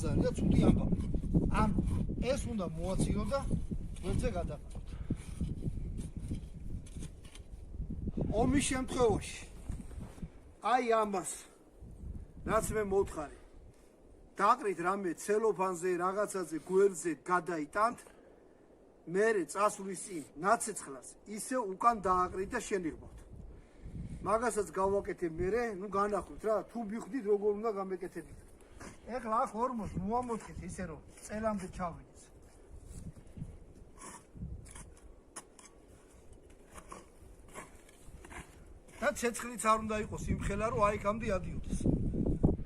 და ცუდი ამბავი. ანუ ეს უნდა მოაციო და თველზე გადაყავთ. ომის შემთხვევაში აი ამას რაც მე მოვთხარი დაყრით რამე ცელოფანზე რაღაცაზე გვერდზე გადაიტანთ მერე წასვლის წინ ნაცეცხლას ისე უკან დააყრით და შენიღბავთ. მაგასაც გავაკეთებ მერე, ნუ განახოთ რა, თუ მიხვდით როგორ უნდა გამეკეთებინათ. ეხლა აქ ორმოს მოამოთხით ისე რომ წელამდე ჩავიდეს. და ცეცხლიც არ უნდა იყოს იმხელა რომ აი იქამდე ადიოდეს.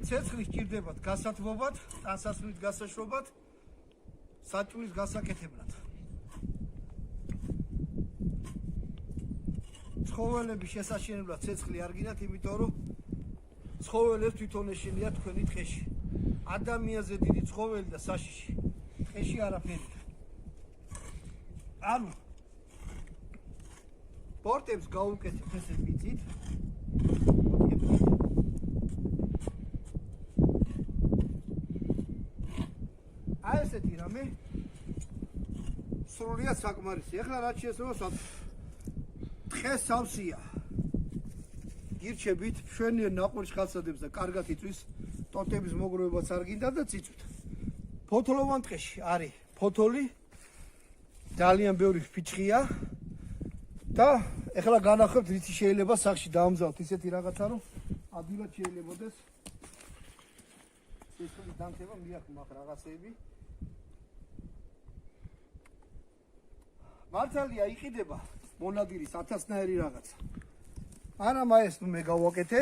ცეცხლი სჭირდებათ გასათბობად, ტანსაცმლით გასაშრობად, საჭმლის გასაკეთებლად. ცხოველების შესაშენებლად ცეცხლი არ გინათ, იმიტომ რომ ცხოველებს თვითონ ეშინია თქვენი ტყეში. ადამიანზე დიდი ცხოველი და საშიში. ტყეში არაფერი. ანუ პორტებს გავუკეთებთ ესე მიწით. აი ესეთი რამე სრულიად საკმარისი. ეხლა რაც შეესაბამება დღეს სავსეა. გირჩებით მშვენიერ ნაყვრის ხალხსადებს და კარგად იწვის ტოტების მოგროვებაც არ გინდა და წიწვით. ფოთოლოვან ტყეში არის ფოთოლი ძალიან ბევრი ფიჭხია და ეხლა განახებთ რითი შეიძლება სახში დაამზადოთ ისეთი რაღაცა რომ ადვილად შეიძლებოდეს ცეცხლის დამტება მიაქვს მაგ რაღაცეები. მართალია იყიდება მონადირის 1000-ნაირი რაღაცა. არა მაეს ნუ მე გავაკეთე.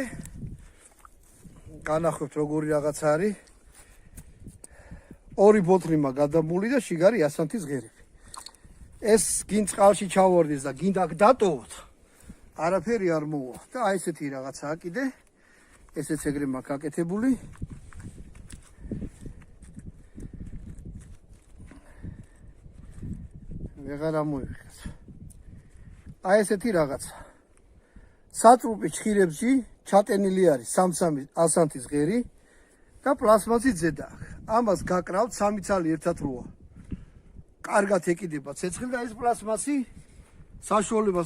განახებთ როგორი რაღაცა არის. ორი ბოთლი მაგ გადამული და შიგარი 100 ღერები. ეს გინ წყალში ჩავარდეს და გინდა დატოვოთ. არაფერი არ მოვა და აი ესეთი რაღაცაა კიდე. ესეც ეგრე მაქვს აკეთებული. ვეღარ ამოიღეს. აი ესეთი რაღაცა. საწრუპი ჩხირებში ჩატენილი არის 3-3 ასანთის ღერი და პლასმასის ზედა. ამას გაკრავთ 3 ცალი ერთად როა. კარგად ეკიდება ცეცხლი და ეს პლასმასი საშუალებას